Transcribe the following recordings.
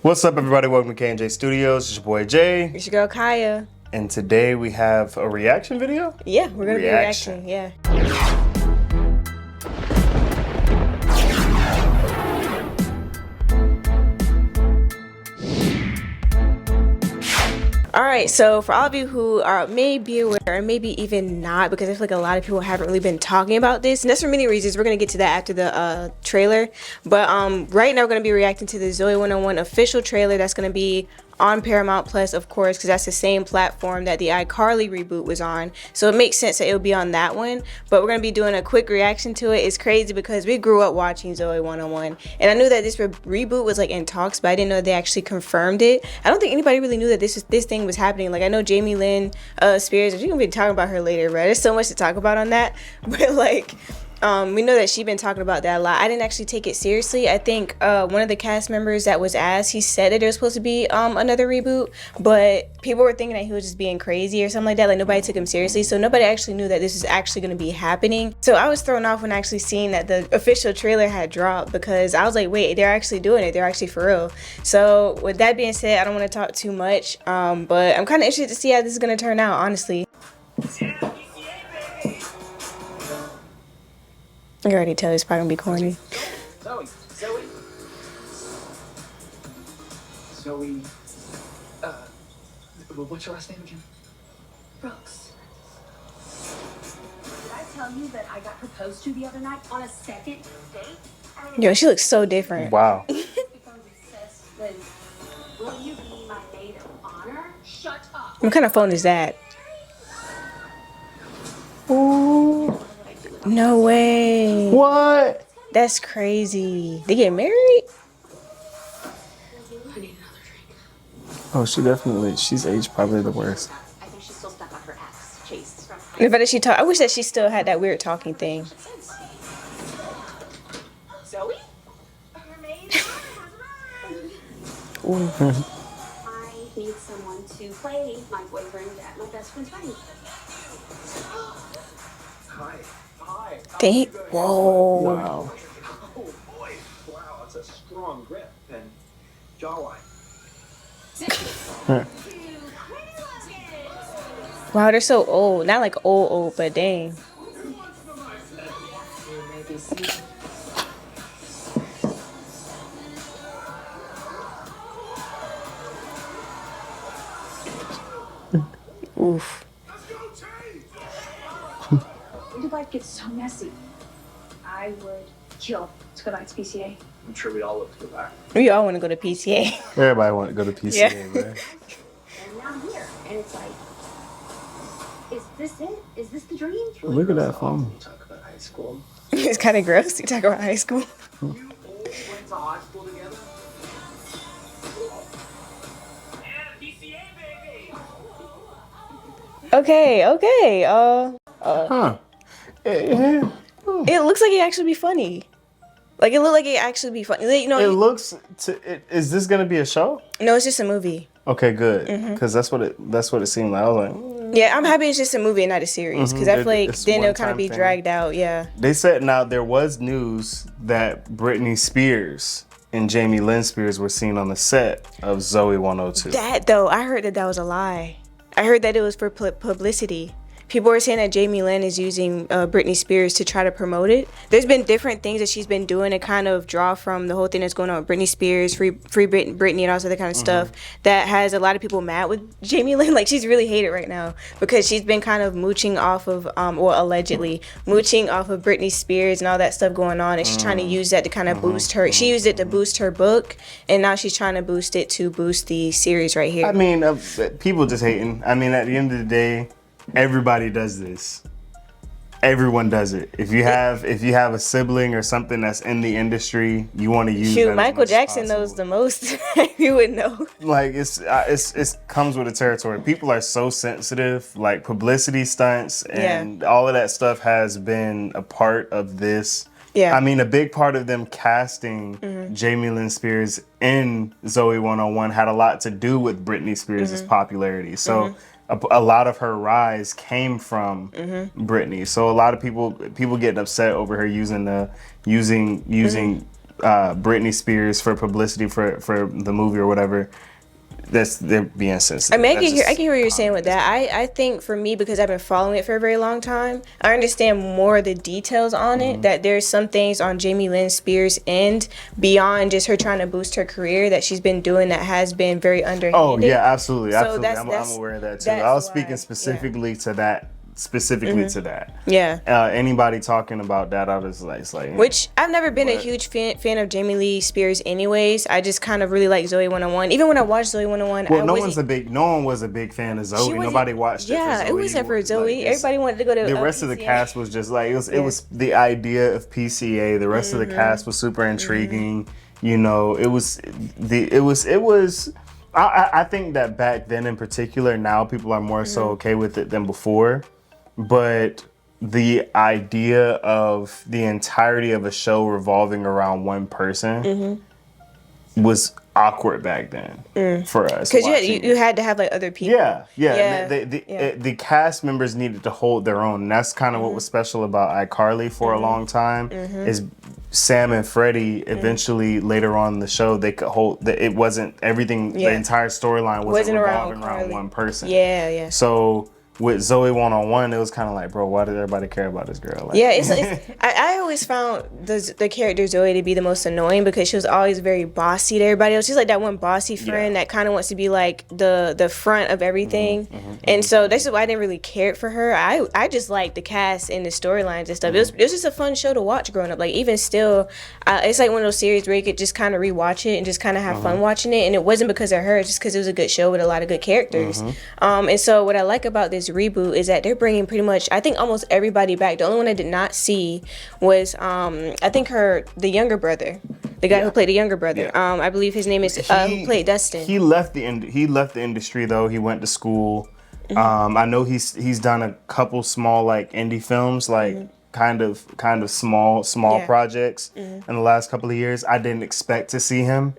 What's up, everybody? Welcome to K&J Studios. It's your boy Jay. It's your girl Kaya. And today we have a reaction video? Yeah, we're going to be reacting, yeah. Alright, so for all of you who are maybe aware or maybe even not, because I feel like a lot of people haven't really been talking about this, and that's for many reasons. We're going to get to that after the trailer. But right now we're going to be reacting to the Zoey101 official trailer that's going to be on Paramount Plus, of course, because that's the same platform that the iCarly reboot was on. So it makes sense that it'll be on that one. But we're going to be doing a quick reaction to it. It's crazy because we grew up watching Zoey101. And I knew that this reboot was like in talks, but I didn't know they actually confirmed it. I don't think anybody really knew that this thing was happening. Like, I know Jamie Lynn Spears, we're going to be talking about her later, right? There's so much to talk about on that. But like, we know that she's been talking about that a lot. I didn't actually take it seriously. I think one of the cast members that was asked, he said that there was supposed to be another reboot, but people were thinking that he was just being crazy or something like that. Like, nobody took him seriously, so nobody actually knew that this is actually going to be happening. So I was thrown off when actually seeing that the official trailer had dropped, because I was like, wait, they're actually doing it. They're actually for real. So with that being said, I don't want to talk too much, but I'm kind of interested to see how this is going to turn out, honestly. I can already tell it's probably gonna be corny. Zoey, what's your last name again? Brooks. Did I tell you that I got proposed to the other night on a second date? Yo, she looks so different. Wow. Becomes obsessed with, will you be my maid of honor? Shut up. What kind of phone is that? Ooh. No way. What? That's crazy. They get married? I need another drink. Oh, she's aged probably the worst. I think she's still stuck on her ex, Chase. The fact that she talk, I wish that she still had that weird talking thing. Zoey? Her maid Ooh. I need someone to play my boyfriend at my best friend's wedding. Hi. Dang. Whoa. Wow. Oh boy. Wow, that's a strong grip and jawline. Wow, they're so old. Not like old, but dang. Oof. Your life gets so messy. I would kill to go back to PCA. I'm sure we'd all love to go back. We all want to go to PTA. Everybody want to go to PCA, Yeah. man. And now I'm here, and it's like, is this it? Is this the dream? It's really Look at gross that how phone. often we talk about high school. It's kind of gross. You talk about high school. You all went to high school together? Yeah, PCA, baby! Okay. Huh. Yeah. It looks like it actually be funny. Like, it looked like it actually be funny. Like, you know, It looks. Is this gonna be a show? no, it's just a movie. Okay, good. Because that's what it seemed like. I was like, Yeah, I'm happy it's just a movie and not a series, because I feel like It's then it'll one-time kind of be thing. dragged out. Yeah. They said now there was news that Britney Spears and Jamie Lynn Spears were seen on the set of Zoey102. That though, I heard that was a lie. I heard that it was for publicity. People were saying that Jamie Lynn is using Britney Spears to try to promote it. There's been different things that she's been doing to kind of draw from the whole thing that's going on with Britney Spears, free Britney, and all this other kind of stuff that has a lot of people mad with Jamie Lynn. Like, she's really hated right now because she's been kind of mooching off of, or allegedly mooching off of Britney Spears and all that stuff going on, and she's trying to use that to kind of boost her. She used it to boost her book, and now she's trying to boost it to boost the series right here. I mean, people just hating. I mean, at the end of the day, everybody does this. Everyone does it. If you have a sibling or something that's in the industry, you want to use. Shoot, that as Michael much as Jackson possible. knows the most. You would know. Like, it comes with the territory. People are so sensitive. Like, publicity stunts and all of that stuff has been a part of this. Yeah. I mean, a big part of them casting Jamie Lynn Spears in Zoey101 had a lot to do with Britney Spears' popularity. So a lot of her rise came from Britney. So a lot of people getting upset over her using Britney Spears for publicity for the movie or whatever. They're being sensitive. I mean, I can hear what you're saying with that. I think for me, because I've been following it for a very long time, I understand more of the details on it. That there's some things on Jamie Lynn Spears' end beyond just her trying to boost her career that she's been doing that has been very underhanded. Oh yeah, absolutely, So absolutely. that's- I'm aware of that too. that's I was why, speaking specifically to that. Specifically to that. Yeah. Anybody talking about that, I was like, it's like. Which I've never been a huge fan of Jamie Lee Spears anyways. I just kind of really like Zoey101. Even when I watched Zoey101, Well, no one was a big fan of She Zoe. wasn't- Nobody watched it for Zoe. Yeah, it wasn't for Zoe. Like, Everybody wanted to go to the rest of the PCA. cast was just like it was the idea of PCA. The rest of the cast was super intriguing. You know, it was. I think that back then in particular, now people are more so okay with it than before. But the idea of the entirety of a show revolving around one person was awkward back then for us. Because you had to have like other people. Yeah. Yeah. The cast members needed to hold their own. And that's kind of what was special about iCarly for a long time. Is Sam and Freddie eventually later on in the show they could hold that it wasn't everything. The entire storyline wasn't revolving around one person. Yeah. So with Zoey101, it was kind of like, bro, why did everybody care about this girl? Like, Yeah, I always found the character Zoe to be the most annoying because she was always very bossy to everybody else. She's like that one bossy friend that kind of wants to be like the front of everything. And so this is why I didn't really care for her. I just liked the cast and the storylines and stuff. It was just a fun show to watch growing up. Like even still, it's like one of those series where you could just kind of rewatch it and just kind of have fun watching it. And it wasn't because of her, it's just because it was a good show with a lot of good characters. And so what I like about this reboot is that they're bringing pretty much, I think, almost everybody back. The only one I did not see was I think the younger brother, the guy who played the younger brother. I believe his name is who played Dustin. He left the industry though. He went to school. I know he's done a couple small like indie films, like kind of small projects in the last couple of years. I didn't expect to see him,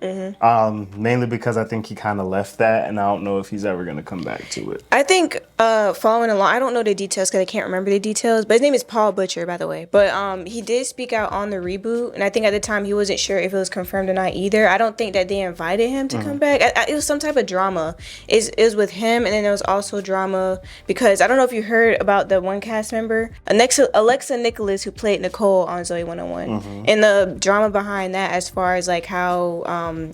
mainly because I think he kind of left that, and I don't know if he's ever going to come back to it. I think following along, I don't know the details because I can't remember the details, but his name is Paul Butcher, by the way. But he did speak out on the reboot, and I think at the time he wasn't sure if it was confirmed or not either. I don't think that they invited him to come back. It was some type of drama. It was with him, and then there was also drama because I don't know if you heard about the one cast member, Alexa Nicholas, who played Nicole on Zoey101, and the drama behind that as far as like how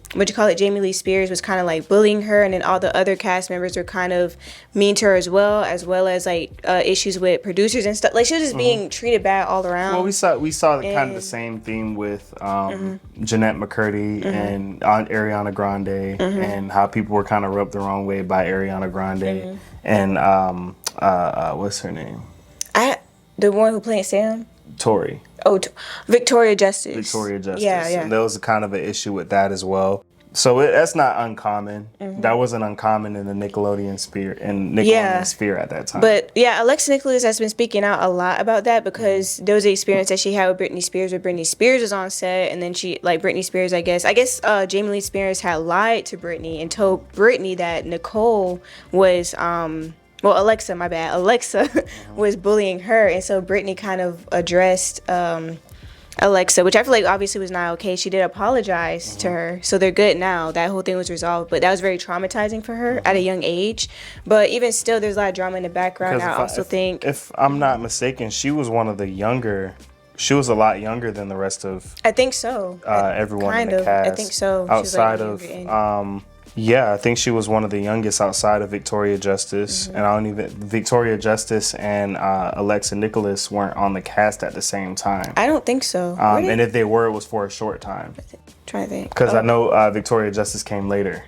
Jamie Lee Spears was kind of like bullying her, and then all the other cast members were kind of mean to her as well as like issues with producers and stuff. Like she was just being treated bad all around. Well, we saw kind of the same theme with Jeanette McCurdy and Ariana Grande, and how people were kind of rubbed the wrong way by Ariana Grande and what's her name? The one who played Sam? Tori. Oh, Victoria Justice. Victoria Justice. Yeah. And there was kind of an issue with that as well. So that's not uncommon. That wasn't uncommon in the Nickelodeon sphere sphere at that time. But yeah, Alexa Nicholas has been speaking out a lot about that because there was an experience that she had with Britney Spears, where Britney Spears was on set, and then Britney Spears, I guess Jamie Lee Spears had lied to Britney and told Britney that Nicole was Alexa, my bad. Alexa was bullying her, and so Britney kind of addressed Alexa, which I feel like obviously was not okay. She did apologize to her, so they're good now. That whole thing was resolved, but that was very traumatizing for her at a young age. But even still, there's a lot of drama in the background. If I'm not mistaken, she was one of the younger. She was a lot younger than the rest of. I think so. Everyone in the cast. I think so. Outside of. I think she was one of the youngest outside of Victoria Justice, and Victoria Justice and Alexa Nicholas weren't on the cast at the same time. I don't think so. And if they were, it was for a short time. Trying to think. Because I know Victoria Justice came later.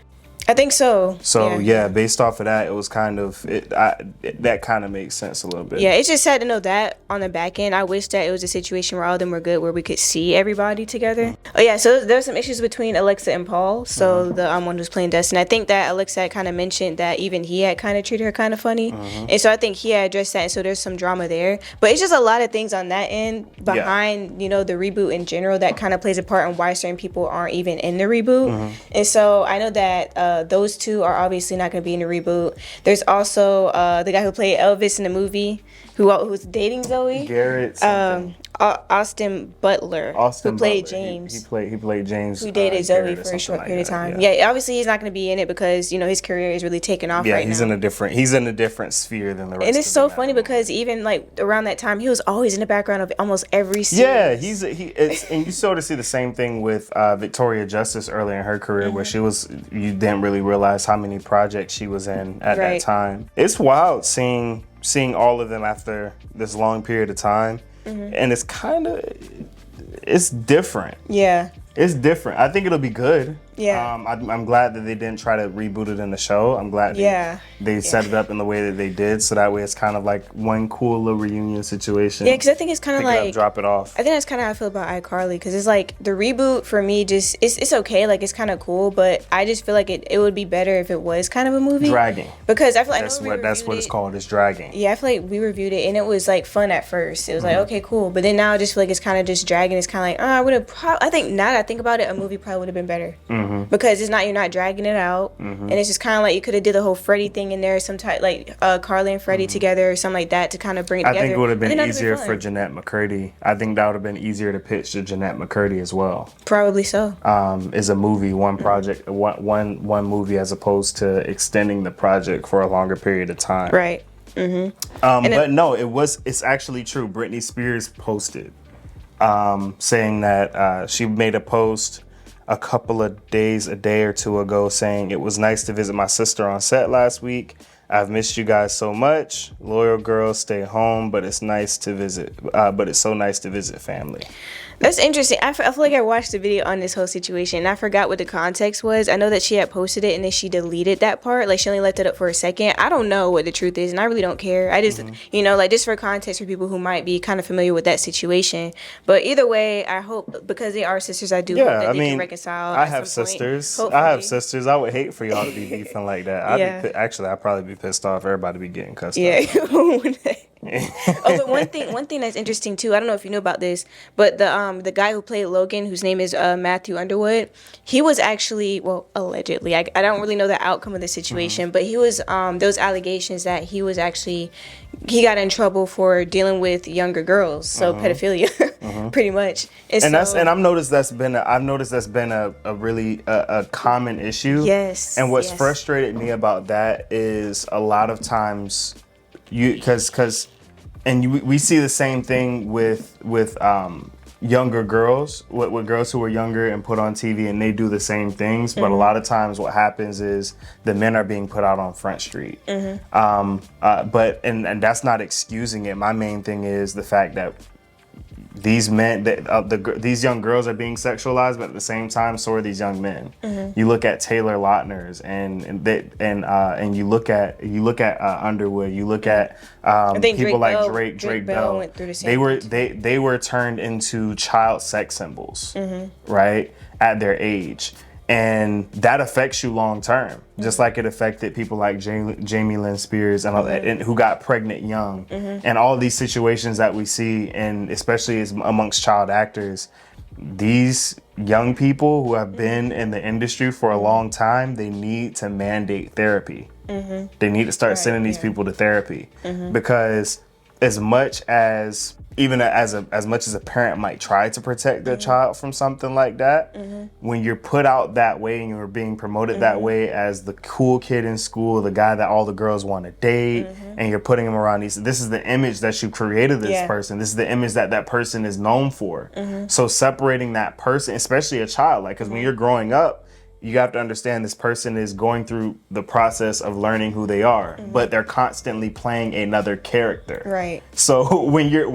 I think so. So yeah, based off of that, it was kind of that kind of makes sense a little bit. Yeah, it's just sad to know that on the back end. I wish that it was a situation where all of them were good, where we could see everybody together. Oh yeah, so there were some issues between Alexa and Paul. So the one who's playing Dustin, I think that Alexa had kind of mentioned that even he had kind of treated her kind of funny, and so I think he had addressed that. And so there's some drama there, but it's just a lot of things on that end behind the reboot in general that kind of plays a part in why certain people aren't even in the reboot. And so I know that those two are obviously not going to be in the reboot. There's also the guy who played Elvis in the movie, who's dating Zoe. Garrett something. Austin Butler, Austin who played Butler. James. He played James. Who dated Zoe Garrett or for a short something period of like time. that, Yeah, obviously he's not going to be in it because, you know, his career is really taking off right he's now. he's in a different sphere than the rest. And it's of so them funny at the because even like around that time, he was always in the background of almost every scene. Yeah, and you sort of see the same thing with Victoria Justice early in her career, where you didn't really realize how many projects she was in at that time. It's wild seeing all of them after this long period of time, and it's different. Yeah. It's different. I think it'll be good. Yeah. I'm glad that they didn't try to reboot it in the show. I'm glad they set it up in the way that they did, so that way it's kind of like one cool little reunion situation. Yeah, because I think it's kind of like drop it off. I think that's kind of how I feel about iCarly, because it's like the reboot for me just it's okay, like it's kind of cool, but I just feel like it would be better if it was kind of a movie. Dragging. Because I feel like that's what it's called. It's dragging. Yeah, I feel like we reviewed it and it was like fun at first. It was like, okay, cool, but then now I just feel like it's kind of just dragging. It's kind of like I think now that I think about it, a movie probably would have been better, because you're not dragging it out, and it's just kind of like you could have did the whole Freddie thing in there, some type like Carly and Freddie together or something like that to kind of bring it together. I think it would have been been easier fun. for Jeanette McCurdy. I think that would have been easier to pitch to Jeanette McCurdy as well. Probably so. Is a movie, one project, one movie, as opposed to extending the project for a longer period of time. Right. But no, it's actually true. Britney Spears posted saying that she made a post a day or two ago saying, "It was nice to visit my sister on set last week. I've missed you guys so much. Loyal girls stay home, but it's nice to visit. But it's so nice to visit family." That's interesting. I feel like I watched the video on this whole situation and I forgot what the context was. I know that she had posted it and then she deleted that part. Like she only left it up for a second. I don't know what the truth is and I really don't care. I just, like just for context for people who might be kind of familiar with that situation. But either way, I hope, because they are sisters, I do hope that they can reconcile. I have sisters. I have sisters. I would hate for y'all to be beefing like that. I'd probably be pissed off. Everybody be getting cussed out. But one thing that's interesting too, I don't know if you knew about this, but the guy who played Logan, whose name is Matthew Underwood, he was actually, well, allegedly, I don't really know the outcome of the situation, but he was those allegations that he got in trouble for dealing with younger girls, so pedophilia, pretty much. And I've noticed that's been a really common issue. Yes. And what's frustrated me about that is a lot of times we see the same thing with younger girls, with girls who are younger and put on TV, and they do the same things. But a lot of times what happens is the men are being put out on Front Street. But that's not excusing it. My main thing is the fact that these men, these young girls are being sexualized, but at the same time, so are these young men. You look at Taylor Lautner's, and you look at Underwood. You look at people like Drake Bell. Went through the same they were turned into child sex symbols, right, at their age. And that affects you long term, just like it affected people like Jamie Lynn Spears and who got pregnant young, and all of these situations that we see, and especially amongst child actors. These young people who have been in the industry for a long time, they need to mandate therapy. They need to start sending these people to therapy, because as much as a parent might try to protect their child from something like that, when you're put out that way and you're being promoted that way as the cool kid in school, the guy that all the girls want to date, and you're putting him around this is the image that you created this person. This is the image that person is known for. So separating that person, especially a child, like, because when you're growing up, you have to understand this person is going through the process of learning who they are, but they're constantly playing another character. Right. So when you're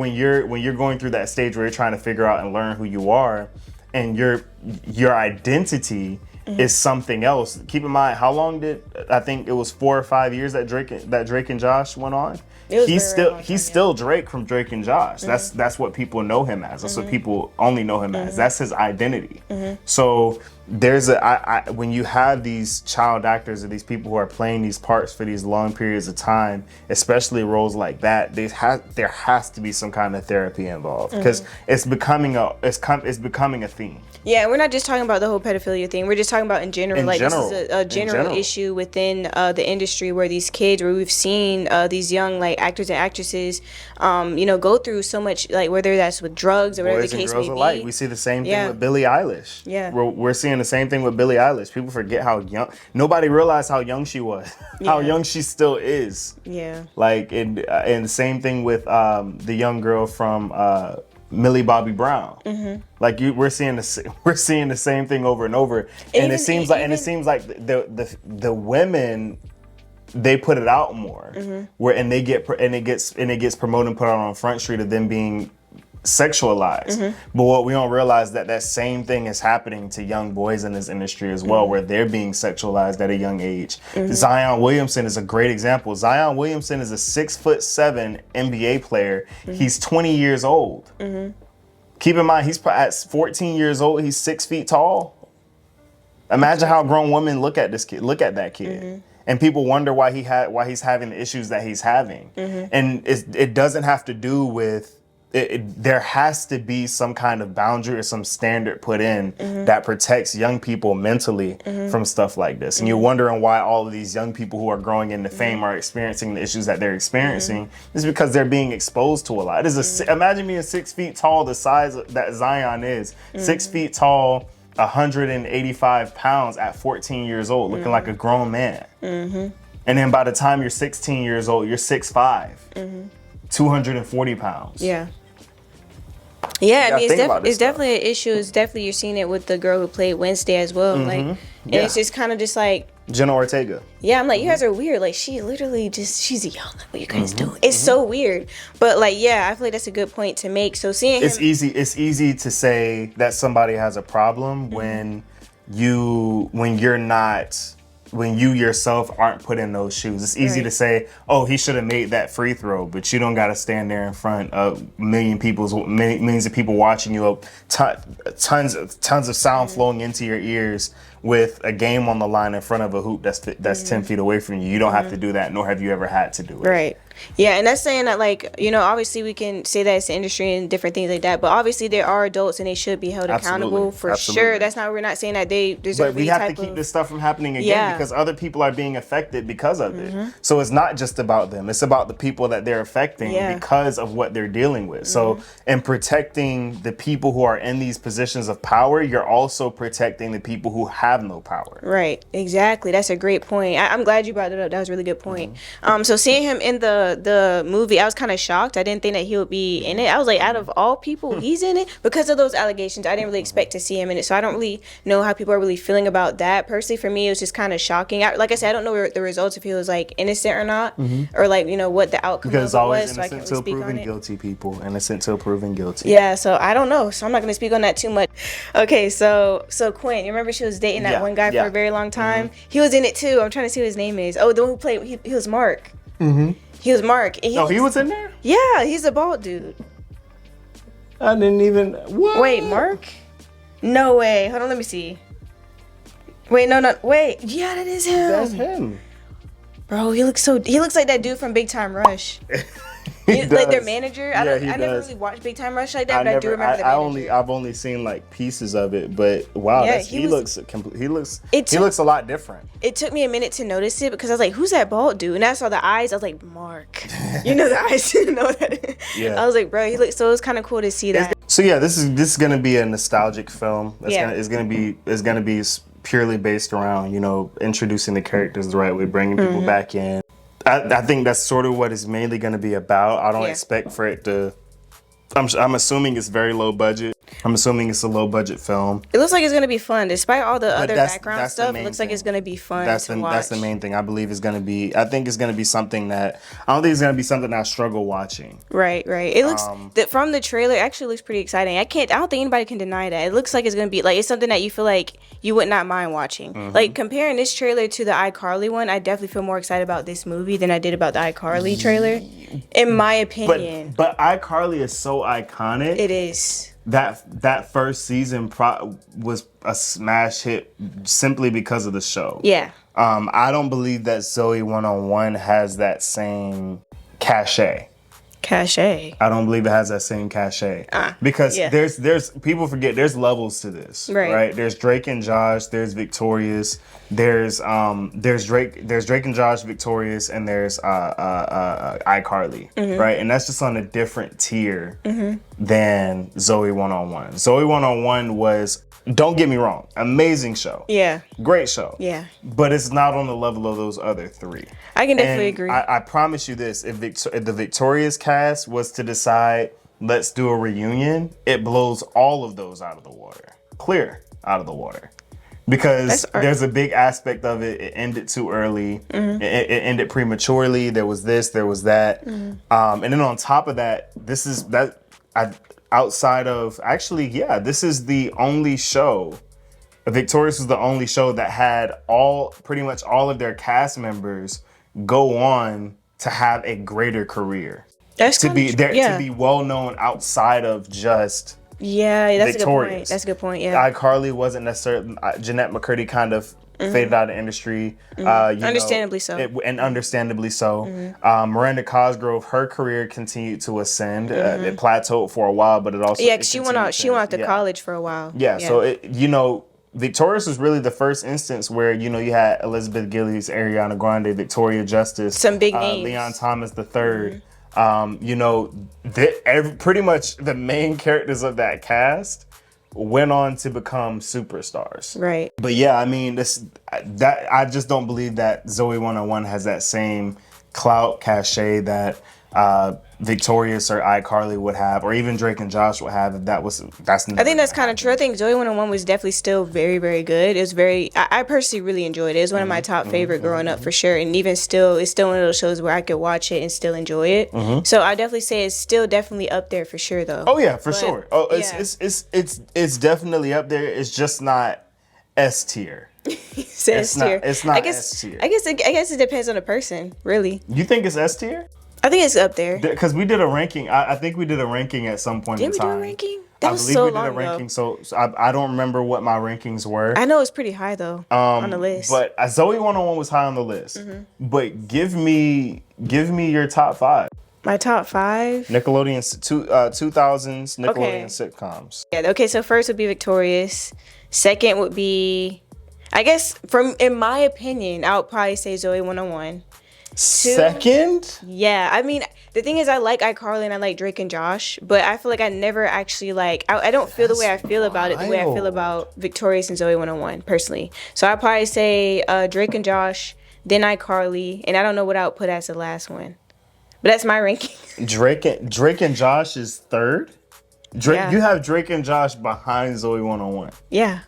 going through that stage where you're trying to figure out and learn who you are, and your identity is something else. Keep in mind, how long I think it was 4 or 5 years that Drake and Josh went on. He's still Drake from Drake and Josh. That's what people know him as. That's what people only know him as. That's his identity. So when you have these child actors or these people who are playing these parts for these long periods of time, especially roles like that, there has to be some kind of therapy involved, because it's becoming a theme. Yeah, we're not just talking about the whole pedophilia thing. We're just talking about in general. This is a general issue within the industry, where these kids, where we've seen these young like actors and actresses, go through so much, like whether that's with drugs or whatever the case may be. Alike. We see the same thing with Billie Eilish. Yeah, we're seeing the same thing with Billie Eilish. People forget how young. Nobody realized how young she was, how young she still is. Yeah. Like and the same thing with the young girl from Millie Bobby Brown. Like we're seeing the same thing over and over. And it seems like the women, they put it out more, where and it gets promoted and put out on Front Street of them being sexualized. But what we don't realize that same thing is happening to young boys in this industry as well, where they're being sexualized at a young age. Zion Williamson is a great example. Zion Williamson is a 6'7" NBA player. He's 20 years old. Keep in mind, he's at 14 years old. He's 6 feet tall. Imagine how grown women look at that kid. And people wonder why he's having the issues that he's having. And it doesn't have to do with there has to be some kind of boundary or some standard put in that protects young people mentally from stuff like this. And you're wondering why all of these young people who are growing into fame are experiencing the issues that they're experiencing. It's because they're being exposed to a lot. Imagine being 6 feet tall, the size that Zion is, 6 feet tall, 185 pounds at 14 years old, looking like a grown man. And then by the time you're 16 years old, you're 6'5", 240 pounds. Yeah, I mean, it's definitely an issue. It's definitely, you're seeing it with the girl who played Wednesday as well. Like, and it's just kind of just like Jenna Ortega. Yeah, I'm like, you guys are weird. Like, she literally she's young. Like, what you guys doing? It's so weird. But like, yeah, I feel like that's a good point to make. So seeing him, it's easy to say that somebody has a problem when you yourself aren't put in those shoes. It's easy to say, oh, he should have made that free throw, but you don't got to stand there in front of millions of people watching you, tons of sound flowing into your ears with a game on the line in front of a hoop that's 10 feet away from you. You don't have to do that, nor have you ever had to do it. Right. Yeah, and that's saying that, like, obviously we can say that it's the industry and different things like that, but obviously there are adults and they should be held accountable for sure. We're not saying that they deserve. But we have to keep this stuff from happening again because other people are being affected because of it. So it's not just about them; it's about the people that they're affecting because of what they're dealing with. So in protecting the people who are in these positions of power, you're also protecting the people who have no power. Right. Exactly. That's a great point. I'm glad you brought it up. That was a really good point. So seeing him in the movie, I was kind of shocked. I didn't think that he would be in it. I was like, out of all people, he's in it because of those allegations. I didn't really expect to see him in it, so I don't really know how people are really feeling about that. Personally, for me, it was just kind of shocking. Like I said, I don't know the results if he was like innocent or not, or like what the outcome because of it was. Innocent so I can't till really speak proven on it. guilty, people. Innocent till proven guilty. Yeah, so I don't know. So I'm not going to speak on that too much. Okay, so Quinn, you remember she was dating that one guy for a very long time? He was in it too. I'm trying to see what his name is. Oh, the one who played. He was Mark. He was Mark. And he was in there? Yeah, he's a bald dude. I didn't even... What? Wait, Mark? No way. Hold on, let me see. Wait, no. Wait. Yeah, that is him. That's him. Bro, he looks like that dude from Big Time Rush. Like their manager. I never really watched Big Time Rush like that, but I do remember the manager. I've only seen like pieces of it, but wow, he looks a lot different. It took me a minute to notice it because I was like, who's that bald dude? And I saw the eyes, I was like, Mark. The eyes didn't know that. Yeah. I was like, bro, he looks, so it was kind of cool to see that. So yeah, this is gonna be a nostalgic film. It's gonna be purely based around, introducing the characters the right way, bringing people back in. I think that's sort of what it's mainly going to be about. I don't expect for it to... I'm assuming it's very low budget. I'm assuming it's a low budget film. It looks like it's going to be fun. Despite all the other background stuff, it looks like it's going to be fun to watch. That's the main thing. I believe it's going to be... I think it's going to be something that... I don't think it's going to be something I struggle watching. Right. It looks... from the trailer, it actually looks pretty exciting. I don't think anybody can deny that. It looks like it's going to be... Like, it's something that you feel like you would not mind watching. Like, comparing this trailer to the iCarly one, I definitely feel more excited about this movie than I did about the iCarly trailer. In my opinion. But iCarly is so iconic. It is. that first season was a smash hit simply because of the show. Yeah. I don't believe that Zoey101 has that same cachet. Cachet. I don't believe it has that same cachet because yeah. there's people forget there's levels to this, right? There's Drake and Josh, there's Victorious, there's Drake and Josh, Victorious, and there's iCarly, right? And that's just on a different tier than Zoey101. Zoey101 was, don't get me wrong, amazing show, great show, but it's not on the level of those other three. I can definitely agree. I promise you this: if the Victorious cast was to decide, let's do a reunion, it blows all of those out of the water, clear out of the water, because there's a big aspect of it. It ended too early. It ended prematurely. There was this, there was that, and then on top of that, this is outside of this is the only show. Victorious was the only show that had pretty much all of their cast members go on to have a greater career. To be well known outside of just that's Victorious. a good point. Yeah. iCarly wasn't necessarily Jeanette McCurdy kind of faded out of the industry. Understandably so. Understandably so. Miranda Cosgrove, her career continued to ascend. It plateaued for a while, but it also she went out to college for a while. So Victorious was really the first instance where you had Elizabeth Gillies, Ariana Grande, Victoria Justice, some big names, Leon Thomas III. Pretty much the main characters of that cast went on to become superstars. Right. But yeah, I mean, I just don't believe that Zoey101 has that same clout cachet that Victorious or iCarly would have, or even Drake and Josh would have. If that's. I think that's kind of true. I think Zoey101 was definitely still very, very good. It was I personally really enjoyed it. It was one of my top favorite growing up for sure, and even still, it's still one of those shows where I could watch it and still enjoy it. So I definitely say it's still definitely up there for sure, though. Oh yeah, for sure. Oh, it's definitely up there. It's just not S tier. It's not S tier. I guess it depends on the person, really. You think it's S tier? I think it's up there. Because we did a ranking. I think we did a ranking at some point in time. Did we do a ranking? That was so long ago. I believe we did a ranking, so I don't remember what my rankings were. I know it's pretty high, though, on the list. But Zoey101 was high on the list. But give me your top 5. My top 5? Nickelodeon, 2000s Nickelodeon sitcoms. Yeah, okay, so first would be Victorious. Second would be, I guess, in my opinion, I would probably say Zoey101. Second? Yeah, I mean, the thing is, I like iCarly and I like Drake and Josh, but I feel like I never actually I don't feel the way I feel about it the way I feel about Victorious and Zoey101 personally. So I'd probably say Drake and Josh, then iCarly, and I don't know what I would put as the last one. But that's my ranking. Drake and Josh is third? You have Drake and Josh behind Zoey101. Yeah.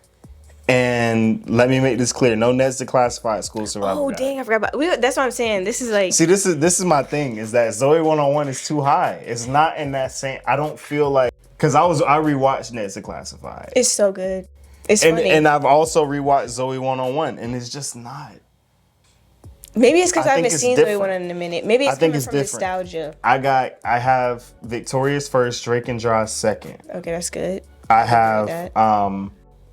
And let me make this clear: no Ned's Declassified School Survival. Oh dang, I forgot about. That's what I'm saying. This is like. See, this is my thing: is that Zoey101 is too high. It's not in that same. I don't feel like because I rewatched Ned's Declassified. It's so good. It's funny. And I've also rewatched Zoey101, and it's just not. Maybe it's because I haven't seen Zoey101 in a minute. Maybe it's coming from nostalgia. I have Victorious first, Drake and Josh second. Okay, that's good. I have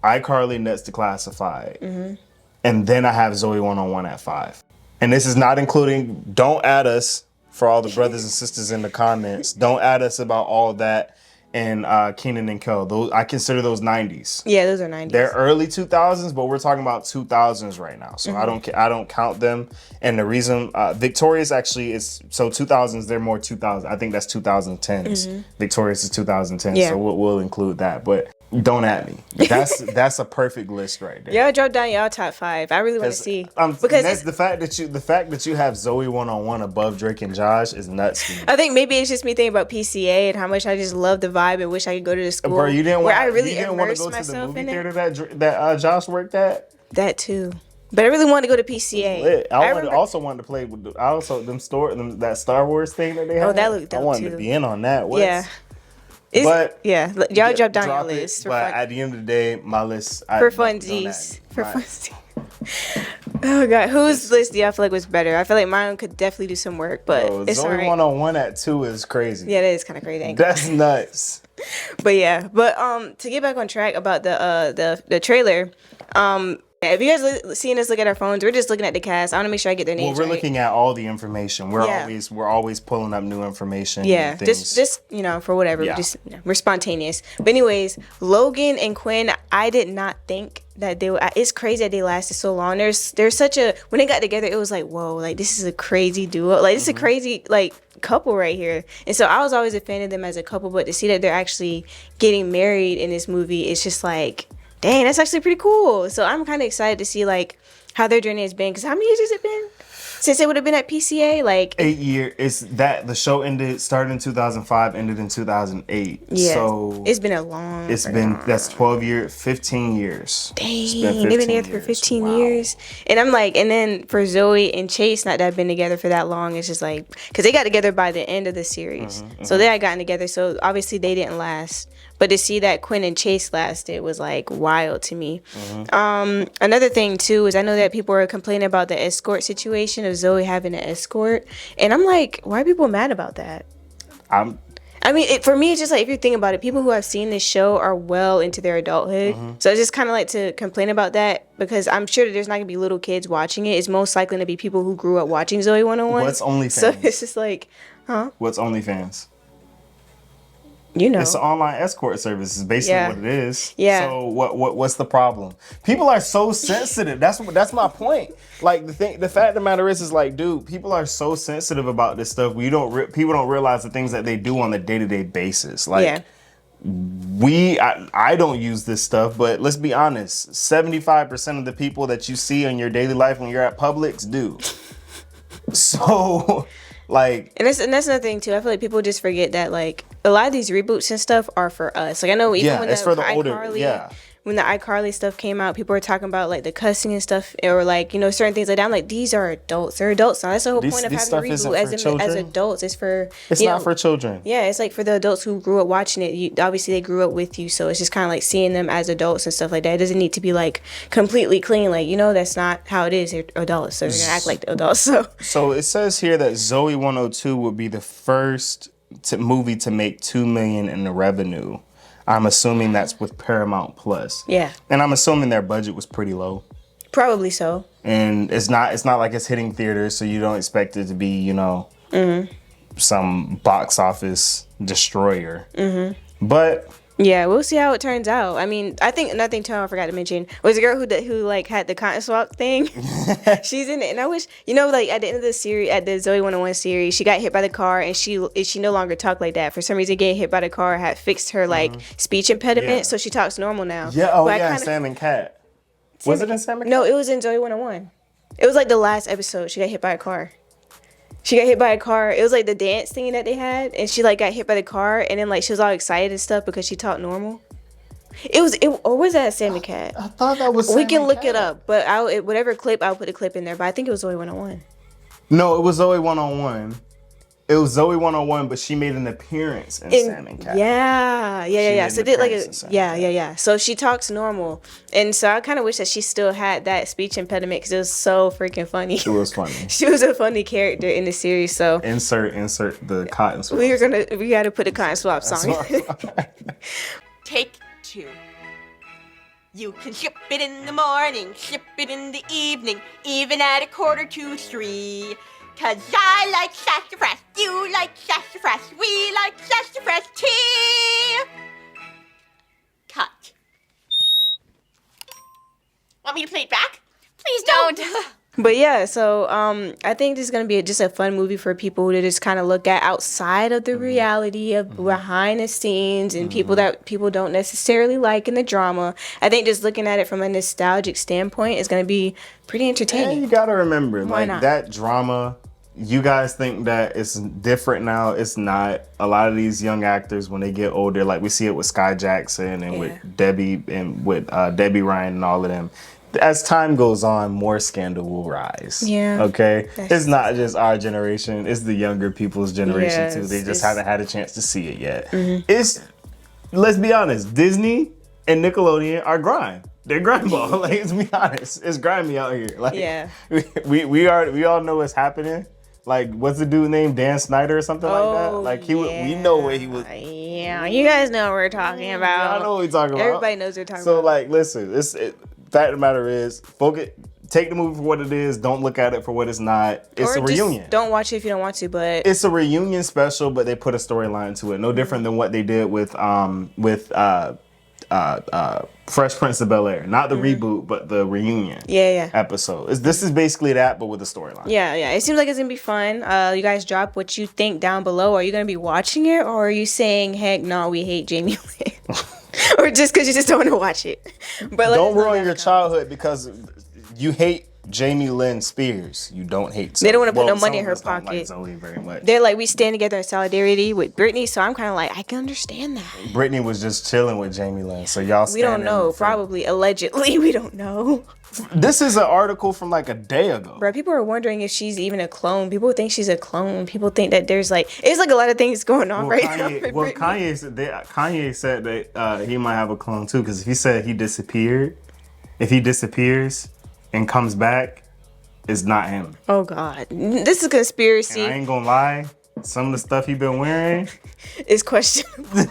iCarly, Ned's Declassified, and then I have Zoey101 at 5. And this is not including. Don't add us for all the brothers and sisters in the comments. Don't add us about all that and Kenan and Kel. Those I consider those 90s. Yeah, those are 90s. They're early 2000s, but we're talking about 2000s right now. So I don't count them. And the reason Victorious actually is 2000s. They're more 2000. I think that's 2010s. Victorious is 2010. Yeah. So we'll include that, but. Don't at me. That's a perfect list right there. Y'all drop down y'all top 5. I really want to see because the fact that you have Zoey101 above Drake and Josh is nuts to me. I think maybe it's just me thinking about PCA and how much I just love the vibe and wish I could go to the school Bro, you didn't want to immerse go to the movie theater that Josh worked at. That too. But I really wanted to go to PCA. I also wanted to play with that Star Wars thing that they had. Oh, that looked dope I wanted to be in on that. Yeah. Y'all drop down your list. But at the end of the day, my list for funsies. Oh god, whose list do y'all feel like was better? I feel like mine could definitely do some work, but it's alright. Zoey101 at 2 is crazy. Yeah, that is kind of crazy. That's nuts. But yeah, to get back on track about the trailer, if you guys seen us look at our phones, we're just looking at the cast. I want to make sure I get their names. Well, we're right. looking at all the information. We're Yeah. always pulling up new information. Yeah, and things. just for whatever. Yeah. Just we're spontaneous. But anyways, Logan and Quinn, I did not think that they were. It's crazy that they lasted so long. There's such a when they got together, it was like whoa, like this is a crazy duo. Like this is a crazy like couple right here. And so I was always a fan of them as a couple, but to see that they're actually getting married in this movie, it's just like, dang, that's actually pretty cool. So I'm kind of excited to see like how their journey has been. Because how many years has it been since they would have been at PCA? Like 8 years. It's that the show started in 2005, ended in 2008. Yeah, So it's been a long. that's 12 years, 15 years. Dang, they've been together for 15 Wow. years. And I'm like, and then for Zoe and Chase not to have been together for that long, it's just like, because they got together by the end of the series. So they had gotten together, so obviously they didn't last. But to see that Quinn and Chase lasted was like wild to me. Another thing too is I know that people are complaining about the escort situation of Zoe having an escort. And I'm like, why are people mad about that? I mean, for me, it's just like, if you think about it, people who have seen this show are well into their adulthood. So it's just kind of like to complain about that because I'm sure that there's not going to be little kids watching it. It's most likely to be people who grew up watching Zoey101. What's OnlyFans? So it's just like, What's OnlyFans? you know. It's an online escort service. Is basically Yeah. what it is. Yeah. So what's the problem? People are so sensitive. That's my point. Like the fact of the matter is like, dude, people are so sensitive about this stuff. People don't realize the things that they do on a day-to-day basis. Like I don't use this stuff, but let's be honest. 75% of the people that you see in your daily life when you're at Publix do. So. Like, and that's another thing too. I feel like people just forget that like a lot of these reboots and stuff are for us. Like I know even when it's for the older. When the iCarly stuff came out, people were talking about like the cussing and stuff, or like certain things like that. I'm like, these are adults. They're adults now. That's the whole point of having a reboot as adults. It's for it's not for children. Yeah, it's like for the adults who grew up watching it. Obviously, they grew up with you, so it's just kind of like seeing them as adults and stuff like that. It doesn't need to be like completely clean. Like that's not how it is. They're adults, so they're gonna act like the adults. So it says here that Zoey102 would be the first movie to make $2 million in the revenue. I'm assuming that's with Paramount Plus. Yeah. And I'm assuming their budget was pretty low. Probably so. And it's not like it's hitting theaters, so you don't expect it to be, some box office destroyer. But yeah, we'll see how it turns out. I mean, I think another thing too I forgot to mention was the girl who like had the cotton swap thing. She's in it, and I wish like at the end of the series, at the Zoey101 series, she got hit by the car, and she no longer talked like that. For some reason, getting hit by the car had fixed her like speech impediment, so she talks normal now. Yeah, Sam and Cat. Was it in Sam and Cat? No, it was in Zoey101. It was like the last episode. She got hit by a car. She got hit by a car. It was like the dance thing that they had, and she like got hit by the car, and then like she was all excited and stuff because she talked normal. Or was that Sam and Cat? I thought that was. We can look it up, but whatever clip, I'll put a clip in there. But I think it was Zoey101. No, it was Zoey101. It was Zoey101, but she made an appearance in Sam and Cat. Yeah. So did like So she talks normal, and so I kind of wish that she still had that speech impediment because it was so freaking funny. It was funny. She was a funny character in the series. So insert the cotton swap. we got to put the cotton swap song. Take 2. You can ship it in the morning, ship it in the evening, even at 2:45. 'Cause I like sassafras, you like sassafras, we like sassafras tea. Cut. Want me to play it back? Please don't. But yeah, so I think this is gonna be just a fun movie for people to just kind of look at outside of the reality of behind the scenes and people that people don't necessarily like in the drama. I think just looking at it from a nostalgic standpoint is gonna be pretty entertaining. And you gotta remember, Why not? that drama. You guys think that it's different now. It's not. A lot of these young actors, when they get older, like we see it with Sky Jackson and with Debbie and with Debbie Ryan and all of them. As time goes on, more scandal will rise. Yeah. Okay? It's not just our generation. It's the younger people's generation, too. They just haven't had a chance to see it yet. Let's be honest. Disney and Nickelodeon are grime. They're grime ball. Like, let's be honest. It's grimy out here. Like, we all know what's happening. Like, what's the dude named Dan Snyder or something like that? Like, we know where he was. Yeah, you guys know what we're talking about. I know what we're talking about. Everybody knows what we're talking So, about. like, listen, fact of the matter is, take the movie for what it is. Don't look at it for what it's not. It's a reunion. Don't watch it if you don't want to, but It's a reunion special, but they put a storyline to it. No different than what they did with Fresh Prince of Bel-Air. Not the reboot, but the reunion episode. This is basically that, but with a storyline. Yeah. It seems like it's gonna be fun. You guys drop what you think down below. Are you gonna be watching it, or are you saying, heck no, we hate Jamie Lynn? Or just because you just don't want to watch it? But don't ruin your childhood because you hate Jamie Lynn Spears. You don't hate Zoe. They don't want to put no money in some her of us don't pocket. like Zoe very much. They're like, we stand together in solidarity with Britney, so I'm kind of like, I can understand that. Britney was just chilling with Jamie Lynn, so y'all stand We don't know. for- Probably, allegedly, we don't know. This is an article from like a day ago. Bro, people are wondering if she's even a clone. People think she's a clone. People think that there's like, it's like a lot of things going on right now. Kanye said that he might have a clone too, because if he disappears and comes back, it's not him. Oh God, this is conspiracy. And I ain't gonna lie, some of the stuff he been wearing It's questionable.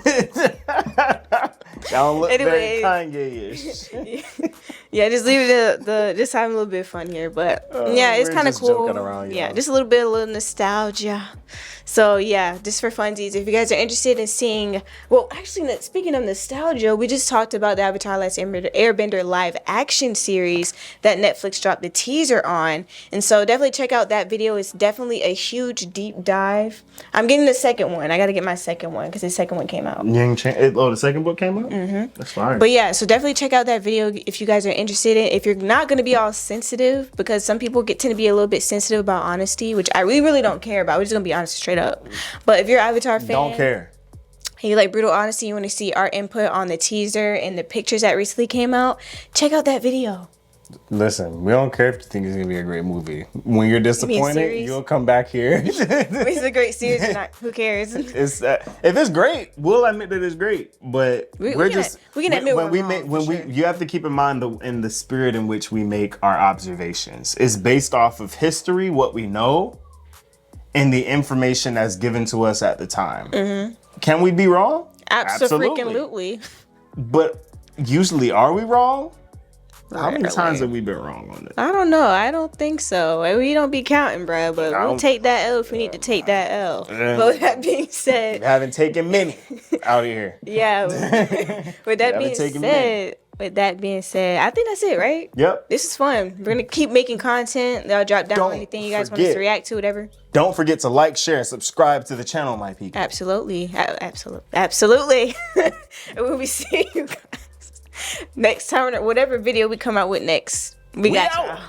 y'all look Anyway. very Kanye-ish. Yeah, just leave it just having a little bit of fun here, but yeah, it's we're kind of just cool. joking around, Yeah, y'all. just a little nostalgia. So yeah, just for funsies. If you guys are interested in seeing, well, actually, speaking of nostalgia, we just talked about the Avatar: Last Airbender live action series that Netflix dropped the teaser on, and so definitely check out that video. It's definitely a huge deep dive. I'm getting the second one. I got to get my second one because the second one came out. The second book came out? Mm-hmm. That's fine. But yeah, so definitely check out that video if you guys are interested in. If you're not going to be all sensitive, because some people tend to be a little bit sensitive about honesty, which I really don't care about. We're just going to be honest straight up. But if you're an Avatar fan, Don't care. and you like brutal honesty, you want to see our input on the teaser and the pictures that recently came out, check out that video. Listen, we don't care if you think it's gonna be a great movie. When you're disappointed, series? you'll come back here. It's a great series or not, who cares? If it's great, we'll admit that it's great. But We we're can just we can admit when we're we wrong, make for sure. you have to keep in mind in the spirit in which we make our observations. It's based off of history, what we know, and the information that's given to us at the time. Mm-hmm. Can we be wrong? Absolutely. But usually, are we wrong? How many Rarely. times have we been wrong on this? I don't know. I don't think so. We don't be counting, bruh, but we'll take that L if we need to take that L. But with that being said, We haven't taken many out here. yeah. With that haven't being taken said, I think that's it, right? Yep. This is fun. We're gonna keep making content. They'll drop down Don't anything you guys want us forget. to react to, whatever. Don't forget to like, share, and subscribe to the channel, my people. Absolutely. Absolutely. And we'll be seeing you guys next time, whatever video we come out with next. We got out. y'all.